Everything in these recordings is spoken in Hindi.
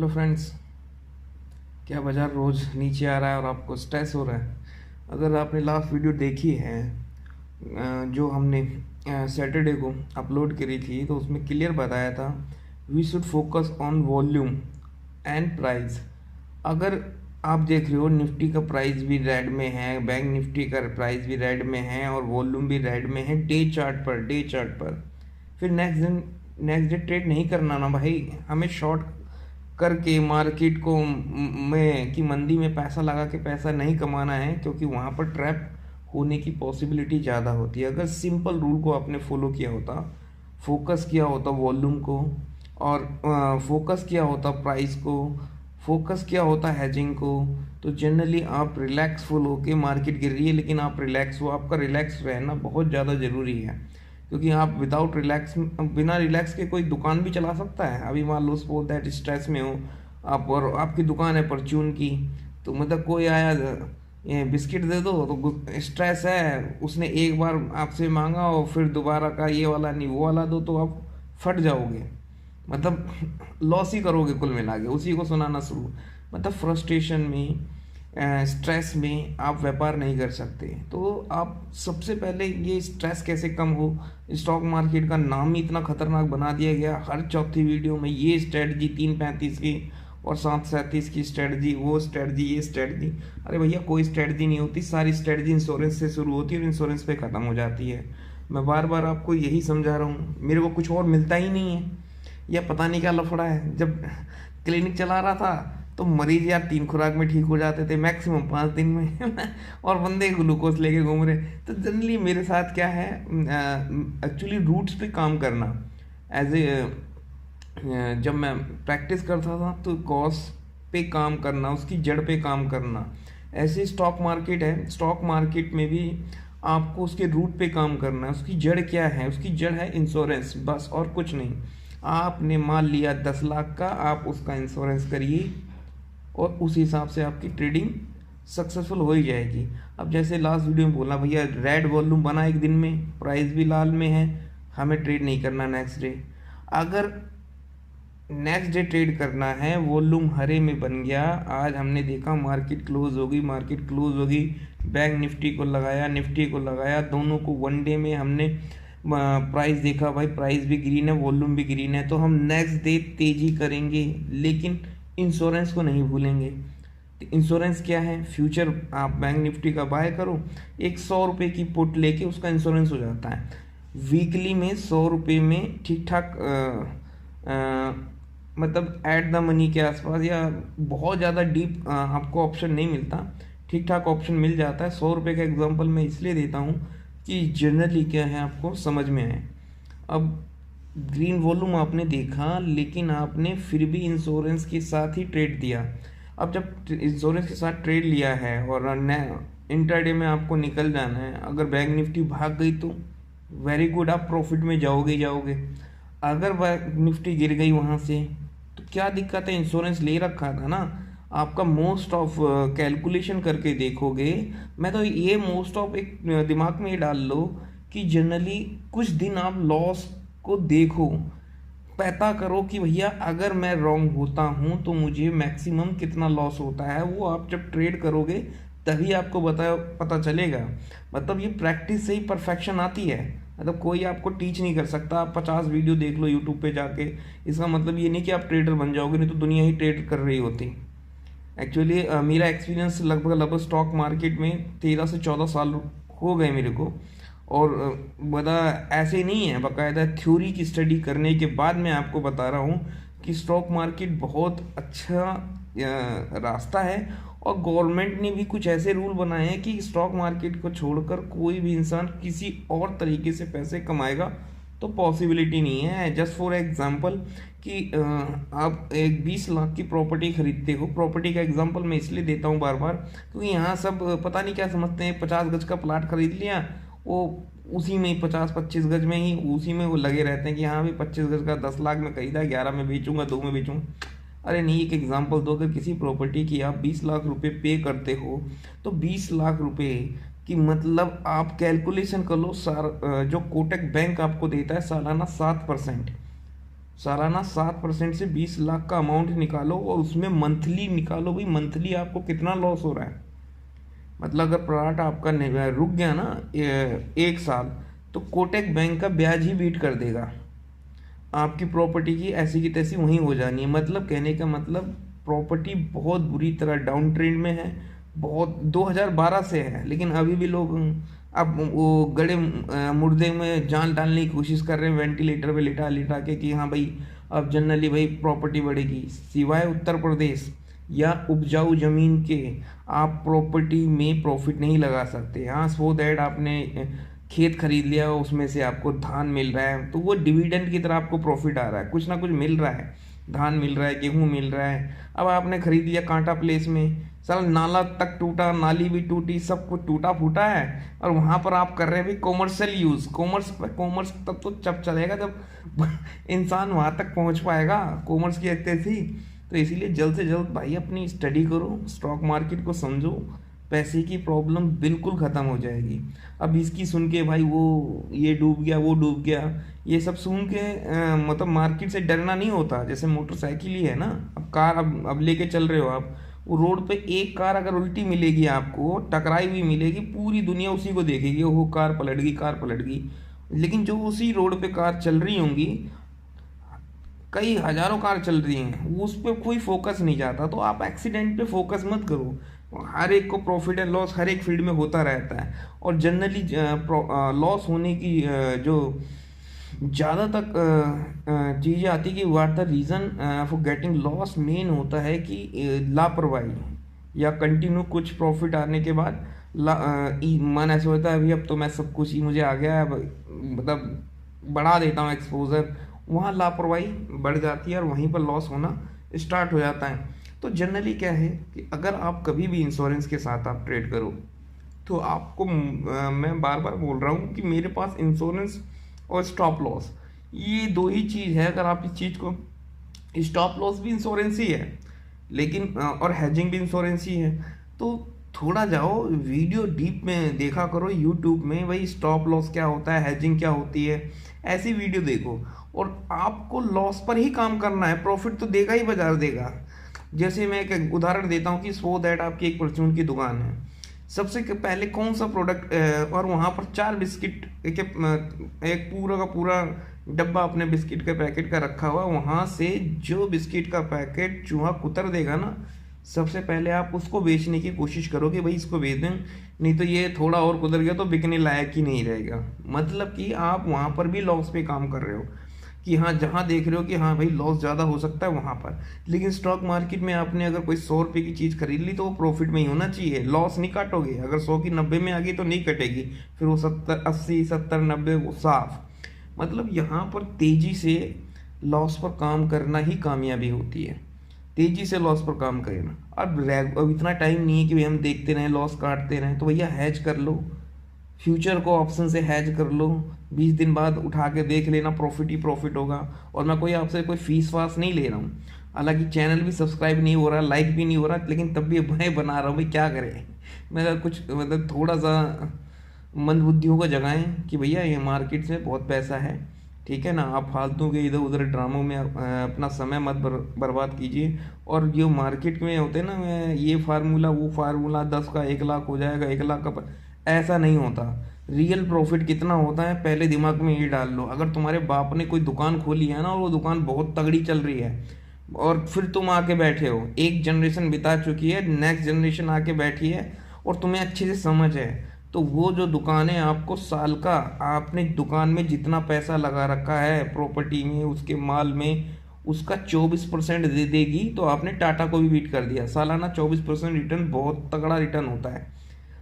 Hello friends. क्या बाजार रोज़ नीचे आ रहा है और आपको स्ट्रेस हो रहा है? अगर आपने लास्ट वीडियो देखी है जो हमने सैटरडे को अपलोड करी थी, तो उसमें क्लियर बताया था we should focus on volume and price. अगर आप देख रहे हो निफ्टी का प्राइस भी रेड में है, बैंक निफ्टी का प्राइस भी रेड में है और वॉल्यूम भी रेड में है डे चार्ट पर। फिर नेक्स्ट डे ट्रेड नहीं करना ना भाई। हमें शॉर्ट करके मार्केट को में की मंदी में पैसा लगा के पैसा नहीं कमाना है, क्योंकि वहाँ पर ट्रैप होने की पॉसिबिलिटी ज़्यादा होती है। अगर सिंपल रूल को आपने फॉलो किया होता, फोकस किया होता वॉल्यूम को, और फोकस किया होता प्राइस को, फोकस किया होता हैजिंग को, तो जनरली आप रिलैक्सफुल होके मार्केट गिर रही है लेकिन आप रिलैक्स हो। आपका रिलैक्स रहना बहुत ज़्यादा ज़रूरी है, क्योंकि आप विदाउट रिलैक्स, बिना रिलैक्स के कोई दुकान भी चला सकता है। अभी मान लो सपोज दैट स्ट्रेस में हो आप और आपकी दुकान है परचून की, तो मतलब कोई आया ये बिस्किट दे दो, तो स्ट्रेस है, उसने एक बार आपसे मांगा और फिर दोबारा का ये वाला नहीं वो वाला दो, तो आप फट जाओगे। मतलब लॉस ही करोगे कुल मिला के, उसी को सुनाना शुरू। मतलब फ्रस्ट्रेशन में, स्ट्रेस में आप व्यापार नहीं कर सकते। तो आप सबसे पहले ये स्ट्रेस कैसे कम हो, स्टॉक मार्केट का नाम ही इतना खतरनाक बना दिया गया, हर चौथी वीडियो में ये स्ट्रेटजी 3:35 की और 7:37 की स्ट्रेटजी, वो स्ट्रेटजी, ये स्ट्रेटजी। अरे भैया कोई स्ट्रेटजी नहीं होती, सारी स्ट्रेटजी इंश्योरेंस से शुरू होती है और इंश्योरेंस पे ख़त्म हो जाती है। मैं बार बार आपको यही समझा रहा हूँ, मेरे को कुछ और मिलता ही नहीं है, या पता नहीं क्या लफड़ा है। जब क्लिनिक चला रहा था तो मरीज यार 3 खुराक में ठीक हो जाते थे, मैक्सिमम 5 दिन में और बंदे ग्लूकोज लेके घूम रहे। तो जनरली मेरे साथ क्या है, एक्चुअली रूट्स पे काम करना। एज ए जब मैं प्रैक्टिस करता था तो कॉज पे काम करना, उसकी जड़ पे काम करना। ऐसे स्टॉक मार्केट है, स्टॉक मार्केट में भी आपको उसके रूट पे काम करना है। उसकी जड़ क्या है? उसकी जड़ है इंश्योरेंस, बस और कुछ नहीं। आपने मान लिया 10 लाख का, आप उसका इंश्योरेंस करिए और उस हिसाब से आपकी ट्रेडिंग सक्सेसफुल हो ही जाएगी। अब जैसे लास्ट वीडियो में बोला भैया, रेड वॉल्यूम बना एक दिन में, प्राइस भी लाल में है, हमें ट्रेड नहीं करना नेक्स्ट डे। अगर नेक्स्ट डे ट्रेड करना है, वॉल्यूम हरे में बन गया, आज हमने देखा मार्केट क्लोज होगी, मार्केट क्लोज होगी, बैंक निफ्टी को लगाया, निफ्टी को लगाया, दोनों को वन डे में हमने प्राइस देखा, भाई प्राइस भी ग्रीन है, वॉल्यूम भी ग्रीन है, तो हम नेक्स्ट डे तेजी करेंगे, लेकिन इंश्योरेंस को नहीं भूलेंगे। तो इंश्योरेंस क्या है? फ्यूचर आप बैंक निफ्टी का बाय करो, एक 100 रुपये की पुट लेके उसका इंश्योरेंस हो जाता है। वीकली में 100 रुपये में ठीक ठाक, मतलब एट द मनी के आसपास, या बहुत ज़्यादा डीप आपको ऑप्शन नहीं मिलता, ठीक ठाक ऑप्शन मिल जाता है। 100 रुपये का एग्जांपल मैं इसलिए देता हूँ कि जनरली क्या है आपको समझ में आए। अब ग्रीन वॉल्यूम आपने देखा, लेकिन आपने फिर भी इंश्योरेंस के साथ ही ट्रेड दिया। अब जब इंश्योरेंस के साथ ट्रेड लिया है और इंटरडे में आपको निकल जाना है, अगर बैंक निफ्टी भाग गई तो वेरी गुड, आप प्रॉफिट में जाओगे ही जाओगे। अगर बैंक निफ्टी गिर गई वहाँ से तो क्या दिक्कत है? इंश्योरेंस ले रखा था ना आपका। मोस्ट ऑफ कैलकुलेशन करके देखोगे, मैं तो ये मोस्ट ऑफ एक दिमाग में ये डाल लो कि जनरली कुछ दिन आप लॉस को देखो, पता करो कि भैया अगर मैं रॉन्ग होता हूँ तो मुझे मैक्सिमम कितना लॉस होता है। वो आप जब ट्रेड करोगे तभी आपको पता चलेगा। मतलब ये प्रैक्टिस से ही परफेक्शन आती है। मतलब कोई आपको टीच नहीं कर सकता। आप 50 वीडियो देख लो यूट्यूब पे जाके, इसका मतलब ये नहीं कि आप ट्रेडर बन जाओगे, नहीं तो दुनिया ही ट्रेड कर रही होती। एक्चुअली मेरा एक्सपीरियंस लगभग स्टॉक मार्केट में 13 से 14 साल हो गए मेरे को। और बता ऐसे नहीं है, बाकायदा थ्योरी की स्टडी करने के बाद मैं आपको बता रहा हूँ कि स्टॉक मार्केट बहुत अच्छा रास्ता है। और गवर्नमेंट ने भी कुछ ऐसे रूल बनाए हैं कि स्टॉक मार्केट को छोड़कर कोई भी इंसान किसी और तरीके से पैसे कमाएगा तो पॉसिबिलिटी नहीं है। जस्ट फॉर एग्जांपल कि आप एक 20 लाख की प्रॉपर्टी खरीदते हो। प्रॉपर्टी का एग्जांपल मैं इसलिए देता हूँ बार बार, क्योंकि यहाँ सब पता नहीं क्या समझते हैं। 50 गज का प्लाट खरीद लिया, वो उसी में ही 50-25 गज में ही उसी में वो लगे रहते हैं कि हाँ भाई 25 गज का 10 लाख में खरीदा, 11 में बेचूंगा, 2 में बेचूंगा। अरे नहीं, एक एग्जांपल दो, अगर किसी प्रॉपर्टी की आप 20 लाख रुपए पे करते हो तो 20 लाख रुपए कि मतलब आप कैलकुलेशन कर लो, जो कोटक बैंक आपको देता है सालाना 7%। सालाना 7% से 20 लाख का अमाउंट निकालो और उसमें मंथली निकालो भाई, मंथली आपको कितना लॉस हो रहा है। मतलब अगर प्लॉट आपका रुक गया ना 1 साल, तो कोटक बैंक का ब्याज ही बीट कर देगा। आपकी प्रॉपर्टी की ऐसी की तैसी वहीं हो जानी है। मतलब कहने का मतलब प्रॉपर्टी बहुत बुरी तरह डाउन ट्रेंड में है, बहुत 2012 से है, लेकिन अभी भी लोग अब वो गड़े मुर्दे में जान डालने की कोशिश कर रहे हैं वेंटिलेटर पे लिटा लिटा के कि हाँ भाई अब जनरली भाई प्रॉपर्टी बढ़ेगी। सिवाय उत्तर प्रदेश या उपजाऊ ज़मीन के आप प्रॉपर्टी में प्रॉफिट नहीं लगा सकते। हाँ, सो दैट आपने खेत खरीद लिया, उसमें से आपको धान मिल रहा है तो वो डिविडेंड की तरह आपको प्रॉफिट आ रहा है, कुछ ना कुछ मिल रहा है, धान मिल रहा है, गेहूं मिल रहा है। अब आपने खरीद लिया कांटा प्लेस में, साला नाला तक टूटा, नाली भी टूटी, सब कुछ टूटा फूटा है, और वहां पर आप कर रहे हैं भी कॉमर्शियल यूज। कॉमर्स तब तो जब चलेगा जब इंसान वहां तक पहुंच पाएगा, कॉमर्स की हत्या थी। तो इसीलिए जल्द से जल्द भाई अपनी स्टडी करो, स्टॉक मार्केट को समझो, पैसे की प्रॉब्लम बिल्कुल ख़त्म हो जाएगी। अब इसकी सुन के भाई वो ये डूब गया, वो डूब गया, ये सब सुन के मतलब मार्केट से डरना नहीं होता। जैसे मोटरसाइकिल ही है ना, अब कार अब लेके चल रहे हो आप, वो रोड पे एक कार अगर उल्टी मिलेगी, आपको टकराई हुई मिलेगी, पूरी दुनिया उसी को देखेगी, वो कार पलट गई, कार पलट गई। लेकिन जो उसी रोड पे कार चल रही होंगी, कई हजारों कार चल रही हैं, उस पर कोई फोकस नहीं जाता। तो आप एक्सीडेंट पे फोकस मत करो। हर एक को प्रॉफिट एंड लॉस हर एक फील्ड में होता रहता है, और जनरली लॉस होने की जो ज़्यादा तक चीज़ें आती कि what the reason for getting loss, main होता है कि लापरवाही या कंटिन्यू कुछ प्रॉफिट आने के बाद मन ऐसा होता है अभी अब तो मैं सब कुछ ही मुझे आ गया है, मतलब बढ़ा देता हूँ एक्सपोजर, वहाँ लापरवाही बढ़ जाती है और वहीं पर लॉस होना स्टार्ट हो जाता है। तो जनरली क्या है कि अगर आप कभी भी इंश्योरेंस के साथ आप ट्रेड करो, तो आपको मैं बार बार बोल रहा हूँ कि मेरे पास इंश्योरेंस और स्टॉप लॉस, ये दो ही चीज़ है। अगर आप इस चीज़ को, स्टॉप लॉस भी इंश्योरेंस ही है, लेकिन और हेजिंग भी इंश्योरेंस ही है। तो थोड़ा जाओ वीडियो डीप में देखा करो यूट्यूब में, भाई स्टॉप लॉस क्या होता है, हेजिंग क्या होती है, ऐसी वीडियो देखो। और आपको लॉस पर ही काम करना है, प्रॉफिट तो देगा ही बाजार देगा। जैसे मैं एक उदाहरण देता हूँ कि सो दैट आपकी एक परचून की दुकान है, सबसे पहले कौन सा प्रोडक्ट, और वहाँ पर 4 बिस्किट एक पूरा का पूरा डब्बा अपने बिस्किट के पैकेट का रखा हुआ, वहाँ से जो बिस्किट का पैकेट चूहा कुतर देगा ना, सबसे पहले आप उसको बेचने की कोशिश करो कि भाई इसको बेच दें, नहीं तो ये थोड़ा और कुतर गया तो बिकने लायक ही नहीं रहेगा। मतलब कि आप वहाँ पर भी लॉस पे काम कर रहे हो कि हाँ, जहाँ देख रहे हो कि हाँ भाई लॉस ज़्यादा हो सकता है वहाँ पर। लेकिन स्टॉक मार्केट में आपने अगर कोई 100 रुपये की चीज़ खरीद ली तो वो प्रॉफिट में ही होना चाहिए, लॉस नहीं काटोगे। अगर 100 की 90 में आ गई तो नहीं कटेगी, फिर वो 70 80 70 90 वो साफ। मतलब यहाँ पर तेज़ी से लॉस पर काम करना ही कामयाबी होती है, तेज़ी से लॉस पर काम करना। अब इतना टाइम नहीं है कि भाई हम देखते रहें लॉस काटते रहें, तो भैया हैज कर लो, फ्यूचर को ऑप्शन से हैज कर लो, 20 दिन बाद उठा के देख लेना, प्रॉफिट ही प्रॉफिट होगा। और मैं कोई आपसे कोई फीस वास नहीं ले रहा हूँ, हालांकि चैनल भी सब्सक्राइब नहीं हो रहा, लाइक भी नहीं हो रहा, लेकिन तब भी मैं बना रहा हूँ, भाई क्या करें। मैं कुछ मतलब थोड़ा सा मंद बुद्धियों को जगाएं कि भैया ये मार्केट से बहुत पैसा है, ठीक है ना, आप फालतू के इधर उधर ड्रामों में अपना समय मत बर्बाद कीजिए। और जो मार्केट में होते हैं ना, ये फार्मूला वो फार्मूला, 10 का 1 लाख हो जाएगा, 1 लाख का, ऐसा नहीं होता। रियल प्रॉफिट कितना होता है पहले दिमाग में ये डाल लो। अगर तुम्हारे बाप ने कोई दुकान खोली है ना और वो दुकान बहुत तगड़ी चल रही है, और फिर तुम आके बैठे हो, एक जनरेशन बिता चुकी है, नेक्स्ट जनरेशन आके बैठी है और तुम्हें अच्छे से समझ है, तो वो जो दुकान है आपको साल का, आपने दुकान में जितना पैसा लगा रखा है प्रॉपर्टी में, उसके माल में, उसका 24% दे देगी। तो आपने टाटा को भी बीट कर दिया। सालाना 24% रिटर्न बहुत तगड़ा रिटर्न होता है,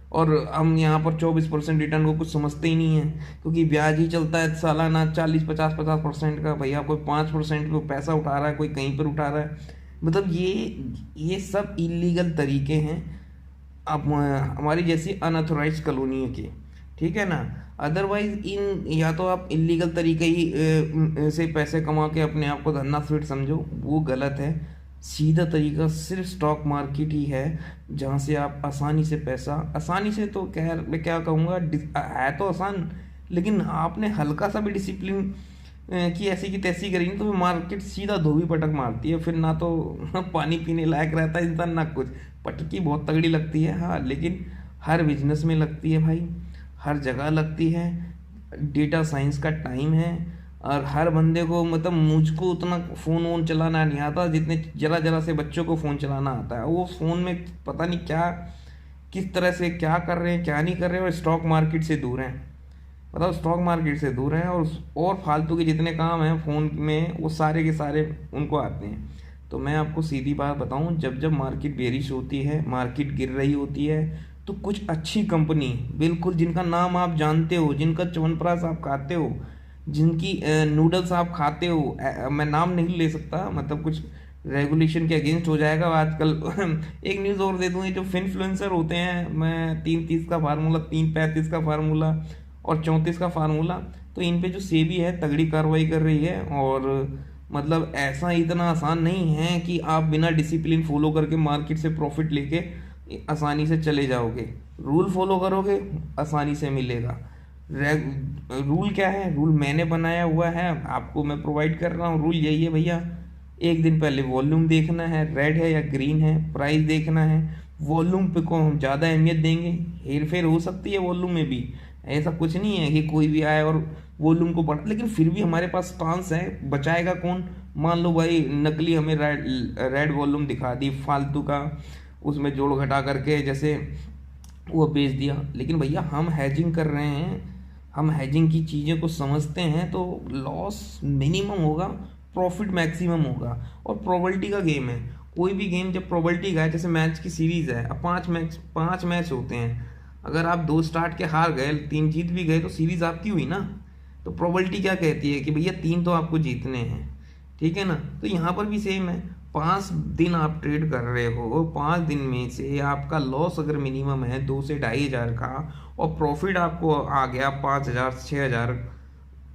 और हम यहाँ पर 24% रिटर्न को कुछ समझते ही नहीं है, क्योंकि ब्याज ही चलता है सालाना 40 50 50% का। भैया कोई 5% पे पैसा उठा रहा है, कोई कहीं पर उठा रहा है। मतलब ये सब इलीगल तरीके हैं अब हमारी जैसी अनऑथोराइज कॉलोनियों की, ठीक है ना। अदरवाइज इन या तो आप इलीगल तरीके ही से पैसे कमा के अपने आप को धन्ना फिट समझो, वो गलत है। सीधा तरीका सिर्फ स्टॉक मार्केट ही है, जहाँ से आप आसानी से पैसा, आसानी से तो खैर मैं क्या कहूँगा, है तो आसान, लेकिन आपने हल्का सा भी डिसिप्लिन कि ऐसी की तैसी करेंगे तो फिर मार्केट सीधा धोबी पटक मारती है, फिर ना तो पानी पीने लायक रहता है इंसान ना कुछ। पटकी बहुत तगड़ी लगती है हाँ, लेकिन हर बिजनेस में लगती है भाई, हर जगह लगती है। डेटा साइंस का टाइम है और हर बंदे को, मतलब मुझको उतना फ़ोन वोन चलाना नहीं आता जितने जरा जरा से बच्चों को फ़ोन चलाना आता है। वो फ़ोन में पता नहीं क्या, किस तरह से क्या कर रहे हैं क्या नहीं कर रहे हैं, और स्टॉक मार्केट से दूर हैं। मतलब स्टॉक मार्केट से दूर हैं, और फालतू के जितने काम हैं फ़ोन में वो सारे के सारे उनको आते हैं। तो मैं आपको सीधी बात बताऊं, जब जब मार्केट बेरिश होती है, मार्केट गिर रही होती है, तो कुछ अच्छी कंपनी, बिल्कुल जिनका नाम आप जानते हो, जिनका च्यवनप्राश आप खाते हो, जिनकी नूडल्स आप खाते हो, मैं नाम नहीं ले सकता, मतलब कुछ रेगुलेशन के अगेंस्ट हो जाएगा आजकल। एक न्यूज़ और दे दूँ, ये जो फिन्फ्लुएंसर होते हैं, मैं 3:30 का फार्मूला, 3:35 का फार्मूला और 34 का फार्मूला, तो इन पे जो सेबी है तगड़ी कार्रवाई कर रही है। और मतलब ऐसा इतना आसान नहीं है कि आप बिना डिसिप्लिन फॉलो करके मार्केट से प्रॉफिट लेके आसानी से चले जाओगे। रूल फॉलो करोगे आसानी से मिलेगा। रूल क्या है? रूल मैंने बनाया हुआ है, आपको मैं प्रोवाइड कर रहा हूँ। रूल यही है भैया, एक दिन पहले वॉल्यूम देखना है, रेड है या ग्रीन है, प्राइस देखना है। वॉल्यूम पे को हम ज़्यादा अहमियत देंगे, हेर फेर हो सकती है वॉल्यूम में भी, ऐसा कुछ नहीं है कि कोई भी आए और वॉल्यूम को बढ़ा, लेकिन फिर भी हमारे पास स्टांस है। बचाएगा कौन? मान लो भाई नकली हमें रेड वॉल्यूम दिखा दी फालतू का, उसमें जोड़ घटा करके जैसे वो बेच दिया, लेकिन भैया हम हैजिंग कर रहे हैं, हम हैजिंग की चीज़ें को समझते हैं, तो लॉस मिनिमम होगा, प्रॉफिट मैक्सिमम होगा। और प्रोबेबिलिटी का गेम है, कोई भी गेम जब प्रोबेबिलिटी का है, जैसे मैच की सीरीज़ है, अब 5 मैच होते हैं, अगर आप 2 स्टार्ट के हार गए, 3 जीत भी गए, तो सीरीज़ आपकी हुई ना। तो प्रोबेबिलिटी क्या कहती है कि भैया 3 तो आपको जीतने हैं, ठीक है ना। तो यहाँ पर भी सेम है, 5 दिन आप ट्रेड कर रहे हो, 5 दिन में से आपका लॉस अगर मिनिमम है 2 से 2,500 का, और प्रॉफिट आपको आ गया 5,000, 6,000,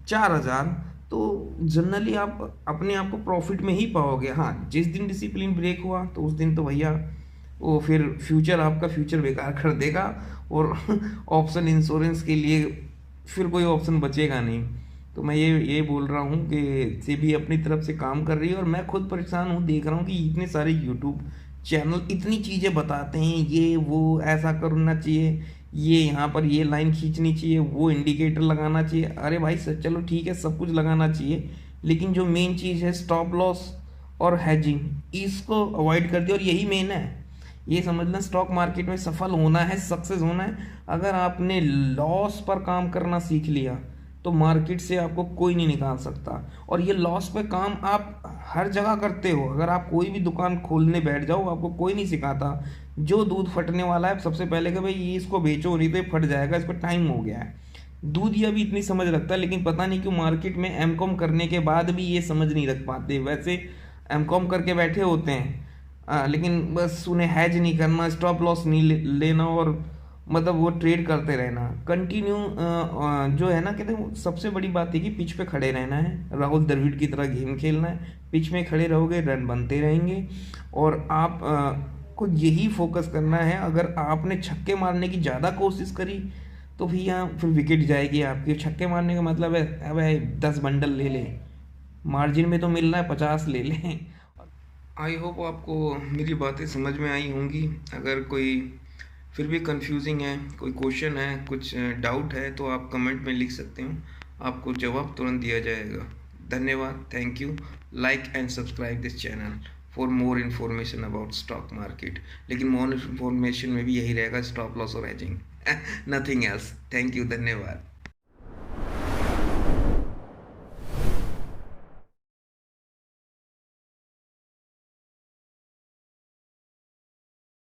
4,000, तो जनरली आप अपने आप को प्रॉफिट में ही पाओगे। हाँ, जिस दिन डिसिप्लिन ब्रेक हुआ तो उस दिन तो भैया वो फिर फ्यूचर, आपका फ्यूचर बेकार कर देगा, और ऑप्शन इंश्योरेंस के लिए फिर कोई ऑप्शन बचेगा नहीं। तो मैं ये बोल रहा हूँ कि सेबी अपनी तरफ से काम कर रही है, और मैं खुद परेशान हूँ, देख रहा हूँ कि इतने सारे यूट्यूब चैनल इतनी चीज़ें बताते हैं, ये वो ऐसा करना चाहिए, ये यहाँ पर ये लाइन खींचनी चाहिए, वो इंडिकेटर लगाना चाहिए। अरे भाई सर चलो ठीक है, सब कुछ लगाना चाहिए, लेकिन जो मेन चीज़ है स्टॉप लॉस और हैजिंग, इसको अवॉइड कर दिया। और यही मेन है, ये समझना, स्टॉक मार्केट में सफल होना है, सक्सेस होना है, अगर आपने लॉस पर काम करना सीख लिया तो मार्केट से आपको कोई नहीं निकाल सकता। और ये लॉस पे काम आप हर जगह करते हो, अगर आप कोई भी दुकान खोलने बैठ जाओ, आपको कोई नहीं सिखाता। जो दूध फटने वाला है सबसे पहले कि भाई ये इसको बेचो, नहीं तो ये फट जाएगा, इसको टाइम हो गया है। दूध ये भी इतनी समझ रखता है, लेकिन पता नहीं क्यों मार्केट में एमकॉम करने के बाद भी ये समझ नहीं रख पाते। वैसे एमकॉम करके बैठे होते हैं, लेकिन बस उन्हें हैज नहीं करना, स्टॉप लॉस नहीं लेना, और मतलब वो ट्रेड करते रहना कंटिन्यू। जो है ना, कहते हैं सबसे बड़ी बात है कि पिच पे खड़े रहना है, राहुल द्रविड़ की तरह गेम खेलना है। पिच में खड़े रहोगे, रन बनते रहेंगे, और आप को यही फोकस करना है। अगर आपने छक्के मारने की ज़्यादा कोशिश करी तो भैया फिर विकेट जाएगी आपकी। छक्के मारने का मतलब है अब 10 बंडल ले ले, मार्जिन में तो मिल रहा है 50 ले लें। आई होप आपको मेरी बातें समझ में आई होंगी। अगर कोई फिर भी कंफ्यूजिंग है, कोई क्वेश्चन है, कुछ डाउट है, तो आप कमेंट में लिख सकते हो, आपको जवाब तुरंत दिया जाएगा। धन्यवाद, thank you. Like and subscribe this channel for more information about stock market. लेकिन मोर इन्फॉर्मेशन में भी यही रहेगा, स्टॉप लॉस और hedging, nothing else. Thank you, धन्यवाद।